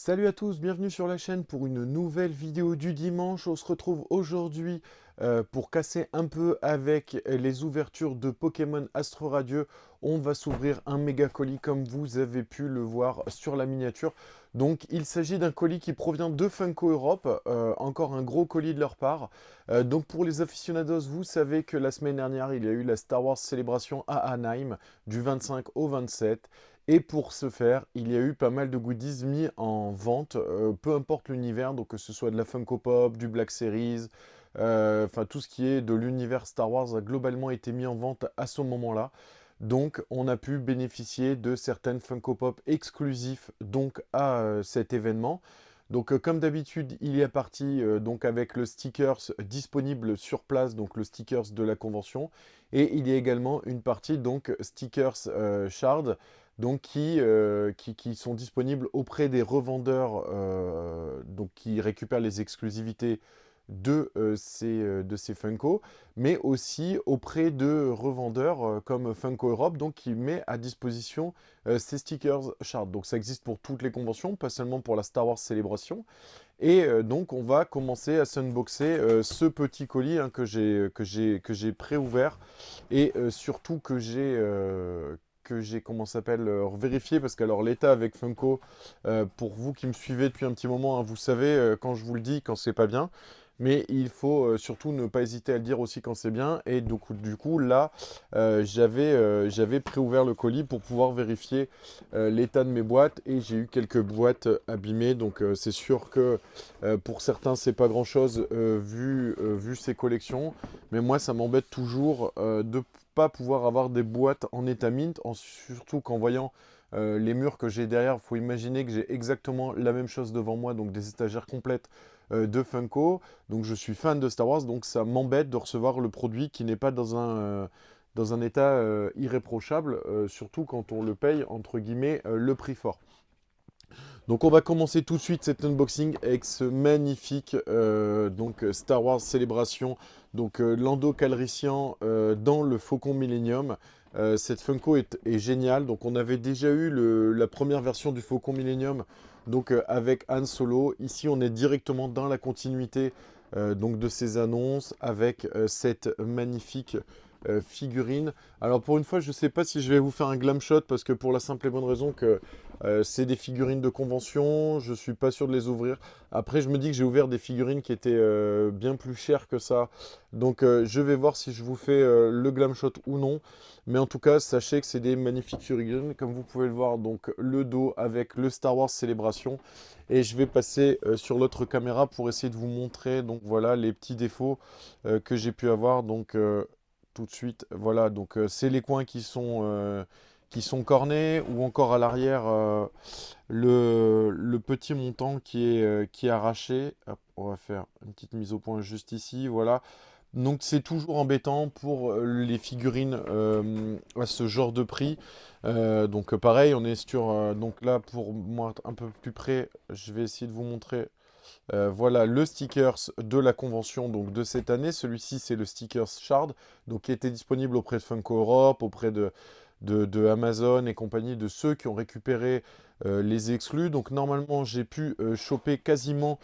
Salut à tous, bienvenue sur la chaîne pour une nouvelle vidéo du dimanche. On se retrouve aujourd'hui pour casser un peu avec les ouvertures de Pokémon Astre Radieux. On va s'ouvrir un méga colis comme vous avez pu le voir sur la miniature. Donc il s'agit d'un colis qui provient de Funko Europe, encore un gros colis de leur part. Donc pour les aficionados, vous savez que la semaine dernière, il y a eu la Star Wars Célébration à Anaheim du 25 au 27. Et pour ce faire, il y a eu pas mal de goodies mis en vente, peu importe l'univers, donc que ce soit de la Funko Pop, du Black Series, enfin tout ce qui est de l'univers Star Wars a globalement été mis en vente à ce moment-là. Donc on a pu bénéficier de certaines Funko Pop exclusifs donc à cet événement. Donc comme d'habitude, il y a parti donc avec le stickers disponible sur place, donc le stickers de la convention. Et il y a également une partie donc stickers shard, donc qui sont disponibles auprès des revendeurs donc qui récupèrent les exclusivités de ces Funko, mais aussi auprès de revendeurs comme Funko Europe, donc qui met à disposition ces stickers Shard. Donc ça existe pour toutes les conventions, pas seulement pour la Star Wars Célébration. Et donc on va commencer à s'unboxer ce petit colis hein, que j'ai pré-ouvert et surtout que j'ai comment ça s'appelle vérifié parce que alors l'état avec Funko pour vous qui me suivez depuis un petit moment hein, vous savez quand je vous le dis quand c'est pas bien, mais il faut surtout ne pas hésiter à le dire aussi quand c'est bien. Et du coup là j'avais préouvert le colis pour pouvoir vérifier l'état de mes boîtes et j'ai eu quelques boîtes abîmées, donc c'est sûr que pour certains c'est pas grand chose vu ces collections, mais moi ça m'embête toujours de pas pouvoir avoir des boîtes en état mint, surtout qu'en voyant les murs que j'ai derrière, il faut imaginer que j'ai exactement la même chose devant moi, donc des étagères complètes de Funko. Donc je suis fan de Star Wars, donc ça m'embête de recevoir le produit qui n'est pas dans un état irréprochable, surtout quand on le paye, entre guillemets, le prix fort. Donc on va commencer tout de suite cet unboxing avec ce magnifique donc Star Wars Célébration, donc Lando Calrissian dans le Faucon Millenium. Cette Funko est géniale. Donc on avait déjà eu la première version du Faucon Millenium donc avec Han Solo. Ici on est directement dans la continuité donc de ces annonces avec cette magnifique figurine. Alors pour une fois je ne sais pas si je vais vous faire un glam shot parce que pour la simple et bonne raison que c'est des figurines de convention, je suis pas sûr de les ouvrir. Après, je me dis que j'ai ouvert des figurines qui étaient bien plus chères que ça. Donc, je vais voir si je vous fais le glam shot ou non. Mais en tout cas, sachez que c'est des magnifiques figurines. Comme vous pouvez le voir, donc le dos avec le Star Wars Célébration. Et je vais passer sur l'autre caméra pour essayer de vous montrer donc voilà les petits défauts que j'ai pu avoir. Donc, tout de suite, voilà. Donc, c'est les coins qui sont cornés, ou encore à l'arrière le petit montant qui est arraché. Hop, on va faire une petite mise au point juste ici, voilà. Donc c'est toujours embêtant pour les figurines à ce genre de prix. Donc pareil, on est sur... donc là, pour moi, un peu plus près, je vais essayer de vous montrer. Voilà le stickers de la convention donc, de cette année. Celui-ci, c'est le stickers Shard, donc, qui était disponible auprès de Funko Europe, auprès de Amazon et compagnie, de ceux qui ont récupéré les exclus. Donc normalement, j'ai pu choper quasiment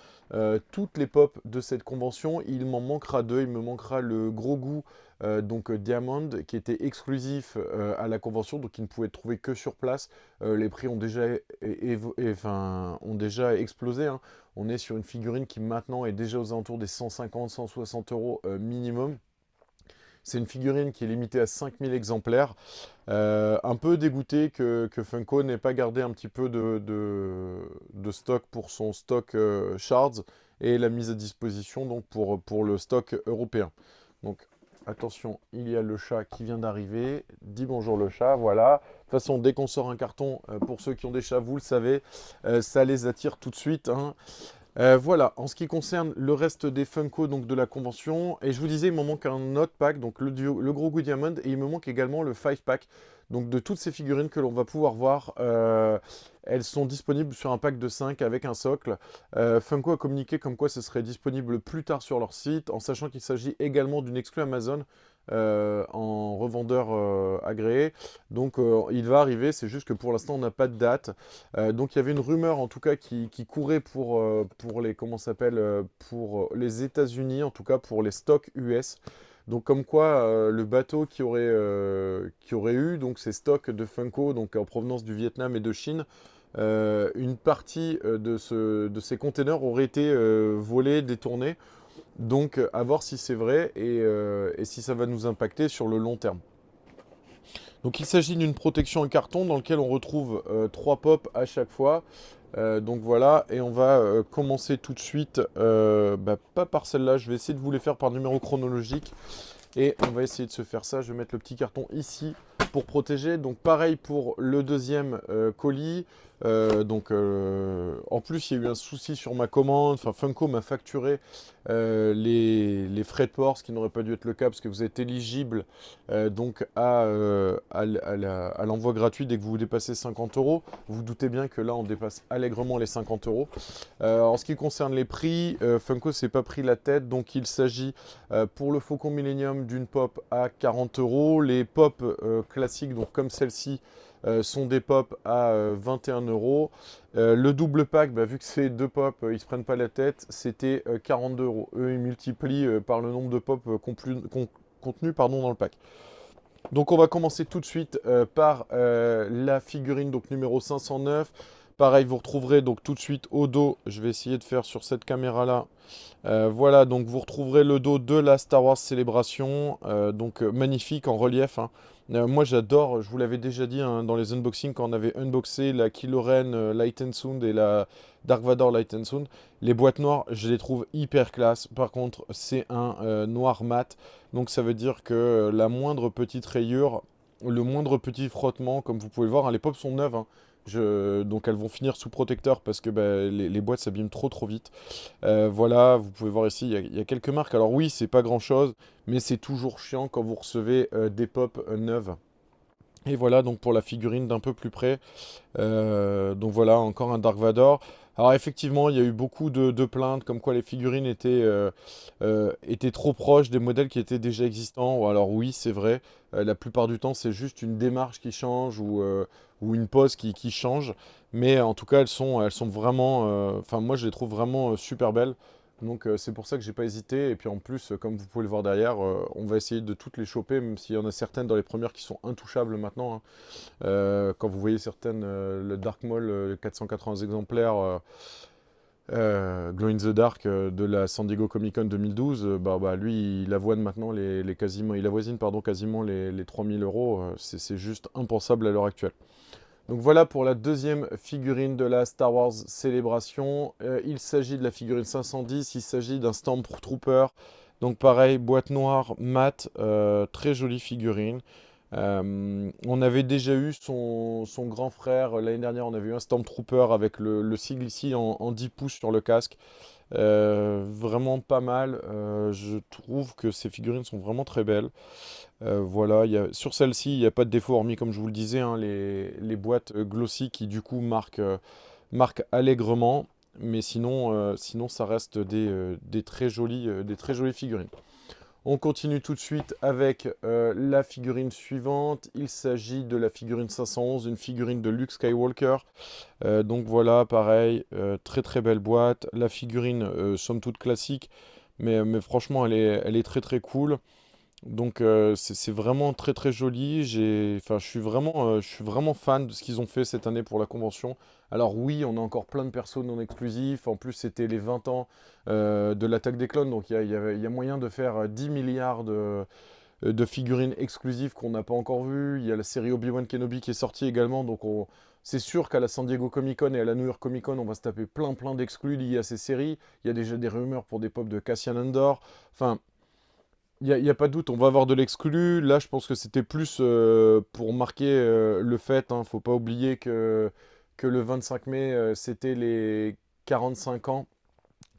toutes les pop de cette convention. Il m'en manquera deux. Il me manquera le gros goût donc Diamond, qui était exclusif à la convention, donc qui ne pouvait être trouvé que sur place. Les prix ont déjà, ont déjà explosé, hein. On est sur une figurine qui maintenant est déjà aux alentours des 150-160 euros minimum. C'est une figurine qui est limitée à 5000 exemplaires. Un peu dégoûté que Funko n'ait pas gardé un petit peu de stock pour son stock Shards et la mise à disposition donc pour le stock européen. Donc attention, il y a le chat qui vient d'arriver. Dis bonjour le chat, voilà. De toute façon, dès qu'on sort un carton, pour ceux qui ont des chats, vous le savez, ça les attire tout de suite, hein. Voilà, en ce qui concerne le reste des Funko donc de la convention, et je vous disais, il me manque un autre pack, donc le gros goût Diamond, et il me manque également le 5 pack, donc de toutes ces figurines que l'on va pouvoir voir. Elles sont disponibles sur un pack de 5 avec un socle. Funko a communiqué comme quoi ce serait disponible plus tard sur leur site, en sachant qu'il s'agit également d'une exclue Amazon. en revendeur agréé. Donc il va arriver, c'est juste que pour l'instant on n'a pas de date. Donc il y avait une rumeur en tout cas qui courait pour les, comment ça s'appelle, pour les États-Unis, en tout cas pour les stocks US. Donc comme quoi le bateau qui aurait eu donc ces stocks de Funko donc en provenance du Vietnam et de Chine, une partie de ces containers aurait été volée, détournée. Donc à voir si c'est vrai et si ça va nous impacter sur le long terme. Donc il s'agit d'une protection en carton dans laquelle on retrouve 3 pops à chaque fois. Donc voilà, et on va commencer tout de suite, pas par celle-là, je vais essayer de vous les faire par numéro chronologique. Et on va essayer de se faire ça. Je vais mettre le petit carton ici pour protéger. Donc pareil pour le deuxième colis. En plus, il y a eu un souci sur ma commande. Enfin, Funko m'a facturé les frais de port, ce qui n'aurait pas dû être le cas parce que vous êtes éligible donc à l'envoi gratuit dès que vous dépassez 50 euros. Vous vous doutez bien que là, on dépasse allègrement les 50 euros. En ce qui concerne les prix, Funko s'est pas pris la tête. Donc il s'agit pour le Faucon Millenium d'une pop à 40 euros. Les pop classiques, donc comme celle-ci, sont des pop à 21 euros. Le double pack, vu que c'est 2 pop, ils se prennent pas la tête, c'était 42 euros. Eux, ils multiplient par le nombre de pop contenus dans le pack. Donc on va commencer tout de suite par la figurine donc numéro 509. Pareil, vous retrouverez donc tout de suite au dos, je vais essayer de faire sur cette caméra-là. Voilà, donc vous retrouverez le dos de la Star Wars Célébration, magnifique en relief, hein. Moi j'adore, je vous l'avais déjà dit hein, dans les unboxings quand on avait unboxé la Kylo Ren Light and Sound et la Dark Vador Light and Sound. Les boîtes noires, je les trouve hyper classe. Par contre, c'est un noir mat, donc ça veut dire que la moindre petite rayure, le moindre petit frottement, comme vous pouvez le voir, hein, les pops sont neuves, hein. Donc elles vont finir sous protecteur parce que les boîtes s'abîment trop vite. Voilà, vous pouvez voir ici, il y a quelques marques. Alors oui, c'est pas grand chose, mais c'est toujours chiant quand vous recevez des pops neuves. Et voilà donc pour la figurine d'un peu plus près. Donc voilà, encore un Dark Vador. Alors effectivement, il y a eu beaucoup de plaintes comme quoi les figurines étaient trop proches des modèles qui étaient déjà existants. Alors oui, c'est vrai, la plupart du temps c'est juste une démarche qui change ou une pose qui change. Mais en tout cas, elles sont vraiment... Enfin, moi je les trouve vraiment super belles. Donc c'est pour ça que j'ai pas hésité. Et puis en plus, comme vous pouvez le voir derrière, on va essayer de toutes les choper, même s'il y en a certaines dans les premières qui sont intouchables maintenant, hein. Quand vous voyez certaines, le Dark Maul, 480 exemplaires, Glow in the Dark de la San Diego Comic Con 2012, lui il avoisine maintenant quasiment les 3000 euros. C'est juste impensable à l'heure actuelle. Donc voilà pour la deuxième figurine de la Star Wars Célébration. Il s'agit de la figurine 510, il s'agit d'un Stormtrooper. Donc pareil, boîte noire, mat, très jolie figurine. On avait déjà eu son grand frère l'année dernière, on avait eu un Stormtrooper avec le sigle ici en 10 pouces sur le casque. Vraiment pas mal. Je trouve que ces figurines sont vraiment très belles. Voilà, sur celle-ci, il n'y a pas de défaut, hormis comme je vous le disais, hein, les boîtes glossy qui du coup marquent allègrement. Mais sinon ça reste des très jolies figurines. On continue tout de suite avec la figurine suivante. Il s'agit de la figurine 511, une figurine de Luke Skywalker. Donc voilà, pareil, très belle boîte. La figurine, somme toute classique, mais franchement, elle est très cool. Donc c'est vraiment très joli. Je suis vraiment fan de ce qu'ils ont fait cette année pour la convention. Alors oui, on a encore plein de persos non exclusifs. En plus, c'était les 20 ans de l'attaque des clones. Donc il y a moyen de faire 10 milliards de figurines exclusives qu'on n'a pas encore vues. Il y a la série Obi-Wan Kenobi qui est sortie également. Donc c'est sûr qu'à la San Diego Comic Con et à la New York Comic Con, on va se taper plein d'exclus liés à ces séries. Il y a déjà des rumeurs pour des pops de Cassian Andor. Enfin... Il y a pas de doute, on va avoir de l'exclu. Là, je pense que c'était plus pour marquer le fait. Hein. Faut pas oublier que le 25 mai, c'était les 45 ans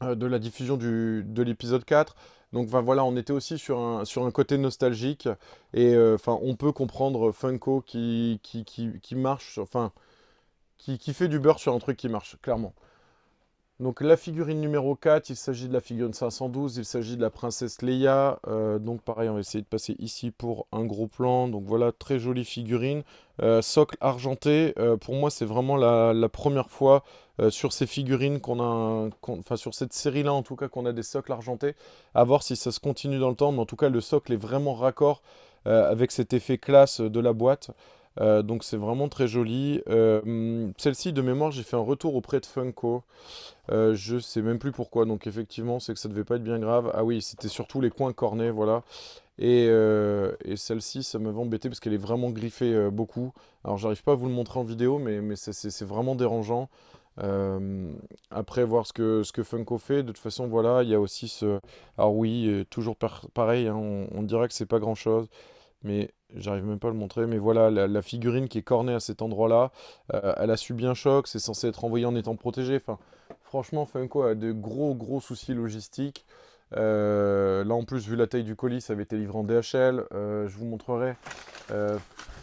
de la diffusion de l'épisode 4. Donc voilà, on était aussi sur un côté nostalgique. Et on peut comprendre Funko qui marche, qui fait du beurre sur un truc qui marche, clairement. Donc la figurine numéro 4, il s'agit de la figurine 512, il s'agit de la princesse Leia. Donc pareil, on va essayer de passer ici pour un gros plan. Donc voilà, très jolie figurine. Socle argenté, pour moi c'est vraiment la première fois sur ces figurines enfin sur cette série-là en tout cas, qu'on a des socles argentés. À voir si ça se continue dans le temps, mais en tout cas le socle est vraiment raccord avec cet effet classe de la boîte. Donc c'est vraiment très joli. Celle-ci, de mémoire, j'ai fait un retour auprès de Funko. Je sais même plus pourquoi, donc effectivement, c'est que ça devait pas être bien grave. Ah oui, c'était surtout les coins cornets, voilà. Et celle-ci, ça m'avait embêté parce qu'elle est vraiment griffée beaucoup. Alors, j'arrive pas à vous le montrer en vidéo, mais c'est vraiment dérangeant. Euh, Après, voir ce que Funko fait. De toute façon, voilà, il y a aussi ce... Alors oui, toujours pareil, hein, on dirait que c'est pas grand-chose, mais j'arrive même pas à le montrer. Mais voilà, la figurine qui est cornée à cet endroit-là, elle a subi un choc, c'est censé être envoyé en étant protégé. Enfin, franchement, Funko a de gros soucis logistiques. Là en plus, vu la taille du colis, ça avait été livré en DHL. Je vous montrerai.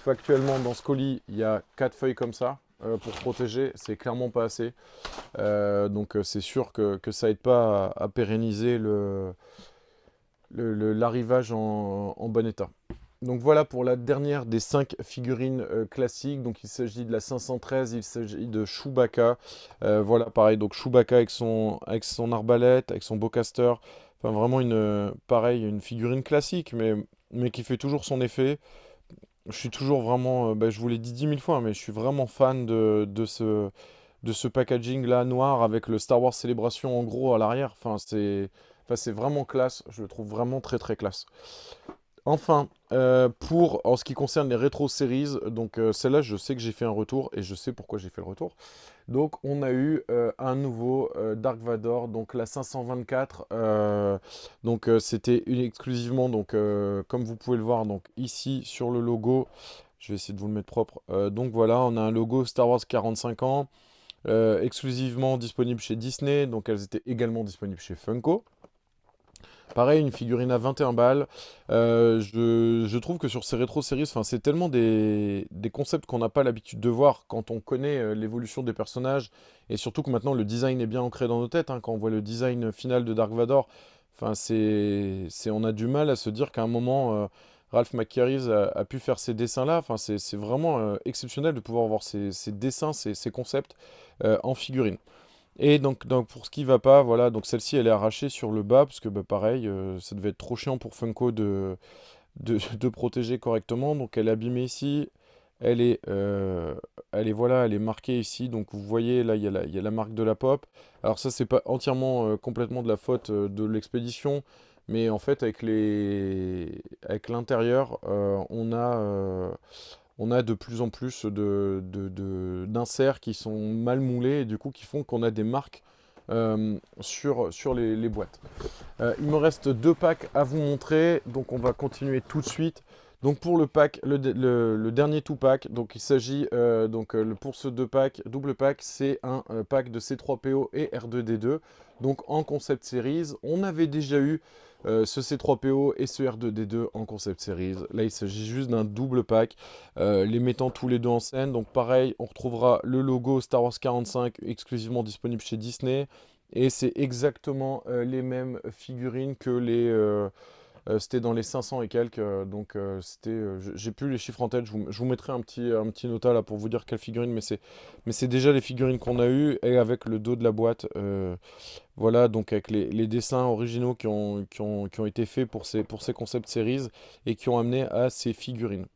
Factuellement, dans ce colis, il y a 4 feuilles comme ça pour protéger. C'est clairement pas assez. Donc c'est sûr que ça aide pas à pérenniser l'arrivage en bon état. Donc voilà pour la dernière des 5 figurines classiques. Donc il s'agit de la 513, il s'agit de Chewbacca. Voilà, pareil, donc Chewbacca avec son arbalète, avec son bowcaster. Enfin vraiment pareil, une figurine classique, mais qui fait toujours son effet. Je suis toujours vraiment, je vous l'ai dit 10 000 fois, mais je suis vraiment fan de ce packaging là noir avec le Star Wars Célébration en gros à l'arrière. Enfin, c'est vraiment classe, je le trouve vraiment très classe. Enfin, en ce qui concerne les rétro series, donc celle-là, je sais que j'ai fait un retour et je sais pourquoi j'ai fait le retour. Donc, on a eu un nouveau Dark Vador, donc la 524. Donc, c'était exclusivement, donc, comme vous pouvez le voir, donc ici sur le logo. Je vais essayer de vous le mettre propre. Donc voilà, on a un logo Star Wars 45 ans, exclusivement disponible chez Disney. Donc, elles étaient également disponibles chez Funko. Pareil, une figurine à 21 balles. Je trouve que sur ces rétro-séries, enfin, c'est tellement des concepts qu'on n'a pas l'habitude de voir quand on connaît l'évolution des personnages. Et surtout que maintenant, le design est bien ancré dans nos têtes, hein. Quand on voit le design final de Dark Vador, enfin, on a du mal à se dire qu'à un moment, Ralph McQuarrie a pu faire ces dessins-là. Enfin, c'est vraiment exceptionnel de pouvoir voir ces dessins, ces concepts en figurine. Et donc pour ce qui va pas, voilà, donc celle-ci elle est arrachée sur le bas, parce que bah, pareil, ça devait être trop chiant pour Funko de protéger correctement. Donc elle est abîmée ici, elle est, voilà, elle est marquée ici. Donc vous voyez là, il y a la marque de la pop. Alors ça, c'est pas entièrement complètement de la faute de l'expédition, mais en fait avec l'intérieur, on a de plus en plus d'inserts qui sont mal moulés et du coup qui font qu'on a des marques sur les boîtes. Il me reste 2 packs à vous montrer, donc on va continuer tout de suite. Donc pour le pack, le dernier tout pack, donc il s'agit pour ce 2 packs, double pack, c'est un pack de C3PO et R2D2. Donc en concept series, on avait déjà eu ce C3PO et ce R2D2 en concept series. Là il s'agit juste d'un double pack, les mettant tous les deux en scène. Donc pareil, on retrouvera le logo Star Wars 45 exclusivement disponible chez Disney. Et c'est exactement les mêmes figurines que c'était dans les 500 et quelques. Donc j'ai plus les chiffres en tête. Je vous mettrai un petit nota là pour vous dire quelle figurine. Mais c'est déjà les figurines qu'on a eues et avec le dos de la boîte. Voilà, donc avec les dessins originaux qui ont été faits pour ces concept series et qui ont amené à ces figurines.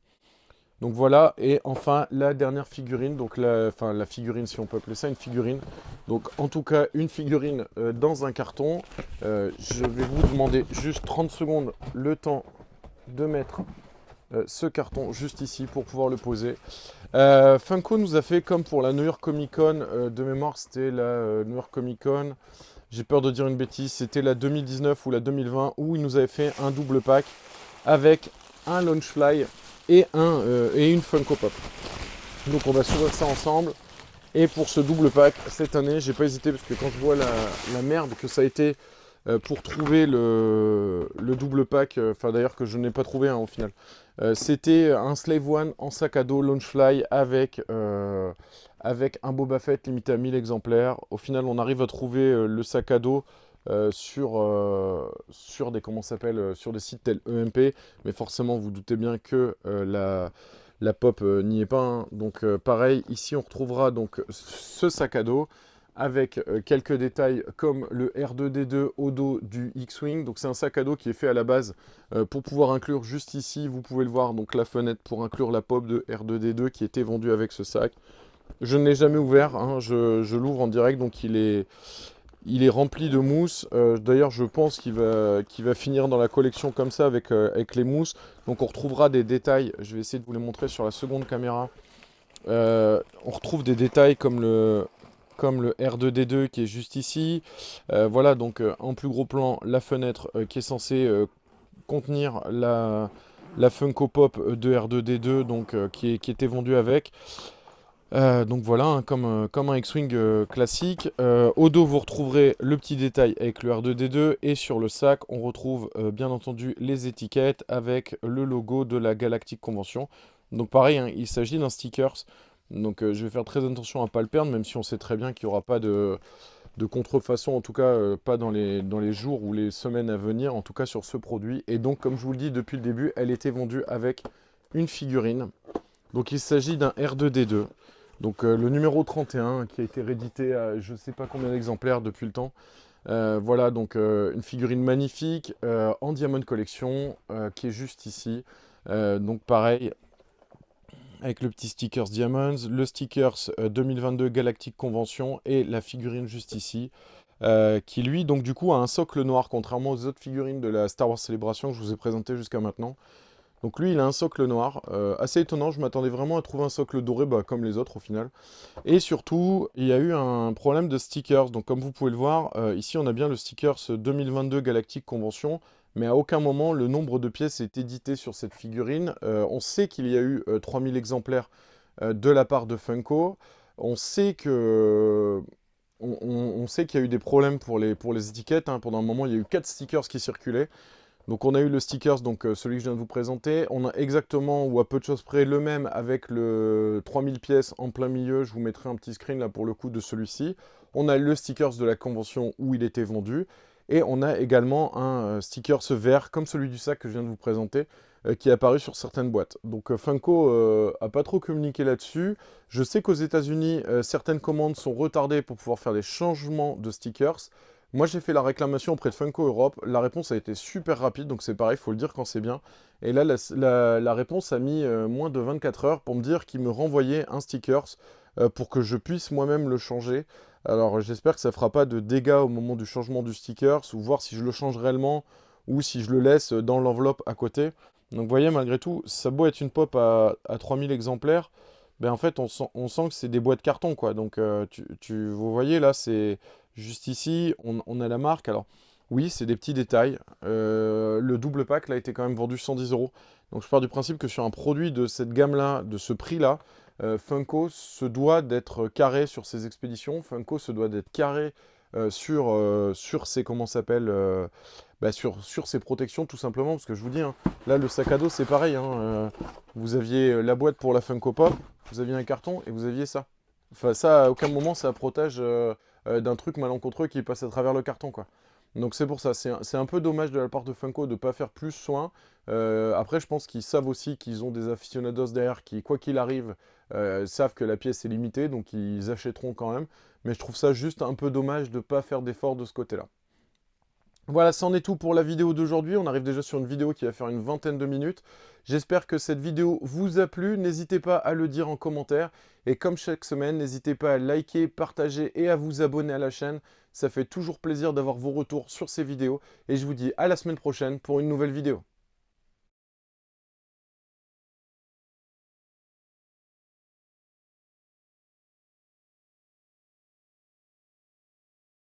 Donc voilà, et enfin la dernière figurine, donc enfin la figurine si on peut appeler ça une figurine. Donc en tout cas une figurine dans un carton. Je vais vous demander juste 30 secondes le temps de mettre ce carton juste ici pour pouvoir le poser. Funko nous a fait comme pour la New York Comic Con, de mémoire c'était la New York Comic Con. J'ai peur de dire une bêtise, c'était la 2019 ou la 2020 où il nous avait fait un double pack avec un Launchfly et une Funko Pop. Donc on va s'ouvrir ça ensemble. Et pour ce double pack, cette année, j'ai pas hésité parce que quand je vois la merde que ça a été pour trouver le double pack, enfin d'ailleurs que je n'ai pas trouvé au final. C'était un Slave One en sac à dos Launchfly avec un Boba Fett limité à 1000 exemplaires. Au final, on arrive à trouver le sac à dos sur des, comment ça s'appelle, sur des sites tels EMP, mais forcément, vous doutez bien que la pop n'y est pas, hein. Donc pareil, ici on retrouvera donc ce sac à dos avec quelques détails comme le R2D2 au dos du X-Wing. Donc c'est un sac à dos qui est fait à la base pour pouvoir inclure juste ici, vous pouvez le voir, donc la fenêtre pour inclure la pop de R2D2 qui était vendue avec ce sac. Je ne l'ai jamais ouvert, hein, je l'ouvre en direct, donc il est rempli de mousse. D'ailleurs, je pense qu'il va finir dans la collection comme ça avec les mousses. Donc on retrouvera des détails, je vais essayer de vous les montrer sur la seconde caméra. On retrouve des détails comme le R2D2 qui est juste ici. Voilà, donc en plus gros plan, la fenêtre qui est censée contenir la Funko Pop de R2D2 donc, qui était vendue avec. Donc voilà, hein, comme un X-Wing classique. Au dos, vous retrouverez le petit détail avec le R2D2. Et sur le sac, on retrouve bien entendu les étiquettes avec le logo de la Galactic Convention. Donc pareil, hein, il s'agit d'un stickers. Donc je vais faire très attention à ne pas le perdre, même si on sait très bien qu'il n'y aura pas de contrefaçon, en tout cas pas dans les jours ou les semaines à venir, en tout cas sur ce produit. Et donc comme je vous le dis depuis le début, elle était vendue avec une figurine. Donc il s'agit d'un R2D2. Donc le numéro 31 qui a été réédité à je ne sais pas combien d'exemplaires depuis le temps. Voilà, donc une figurine magnifique en Diamond Collection qui est juste ici. Donc pareil, avec le petit stickers Diamonds, le stickers 2022 Galactic Convention et la figurine juste ici. Qui lui, donc du coup, a un socle noir, contrairement aux autres figurines de la Star Wars Celebration que je vous ai présenté jusqu'à maintenant. Donc lui, il a un socle noir, assez étonnant, je m'attendais vraiment à trouver un socle doré, bah, comme les autres au final. Et surtout, il y a eu un problème de stickers, donc comme vous pouvez le voir, ici on a bien le stickers 2022 Galactic Convention, mais à aucun moment le nombre de pièces est édité sur cette figurine. On sait qu'il y a eu 3000 exemplaires de la part de Funko, on sait que... On sait qu'il y a eu des problèmes pour les étiquettes, hein. Pendant un moment, il y a eu 4 stickers qui circulaient. Donc on a eu le stickers, donc celui que je viens de vous présenter. On a exactement, ou à peu de choses près, le même avec le 3000 pièces en plein milieu. Je vous mettrai un petit screen là pour le coup de celui-ci. On a le stickers de la convention où il était vendu. Et on a également un stickers vert comme celui du sac que je viens de vous présenter, qui est apparu sur certaines boîtes. Donc Funko a pas trop communiqué là-dessus. Je sais qu'aux États-Unis, certaines commandes sont retardées pour pouvoir faire des changements de stickers. Moi, j'ai fait la réclamation auprès de Funko Europe. La réponse a été super rapide, donc c'est pareil, il faut le dire quand c'est bien. Et là, la réponse a mis moins de 24 heures pour me dire qu'il me renvoyait un stickers pour que je puisse moi-même le changer. Alors, j'espère que ça ne fera pas de dégâts au moment du changement du stickers, ou voir si je le change réellement, ou si je le laisse dans l'enveloppe à côté. Donc, vous voyez, malgré tout, ça a beau être une pop à 3000 exemplaires, ben en fait, on sent que c'est des boîtes carton, quoi. Donc, vous voyez, là, c'est... Juste ici, on a la marque. Alors, oui, c'est des petits détails. Le double pack, là, a été quand même vendu 110 €. Donc, je pars du principe que sur un produit de cette gamme-là, de ce prix-là, Funko se doit d'être carré sur ses expéditions. Funko se doit d'être carré sur ses, comment ça s'appelle, sur ses protections, tout simplement. Parce que je vous dis, hein, là, le sac à dos, c'est pareil, hein, vous aviez la boîte pour la Funko Pop, vous aviez un carton et vous aviez ça. Enfin, ça, à aucun moment, ça protège d'un truc malencontreux qui passe à travers le carton, quoi. Donc c'est pour ça, c'est un peu dommage de la part de Funko de ne pas faire plus soin. Après, je pense qu'ils savent aussi qu'ils ont des aficionados derrière qui, quoi qu'il arrive, savent que la pièce est limitée, donc ils achèteront quand même. Mais je trouve ça juste un peu dommage de ne pas faire d'effort de ce côté-là. Voilà, c'en est tout pour la vidéo d'aujourd'hui. On arrive déjà sur une vidéo qui va faire une vingtaine de minutes. J'espère que cette vidéo vous a plu. N'hésitez pas à le dire en commentaire. Et comme chaque semaine, n'hésitez pas à liker, partager et à vous abonner à la chaîne. Ça fait toujours plaisir d'avoir vos retours sur ces vidéos. Et je vous dis à la semaine prochaine pour une nouvelle vidéo.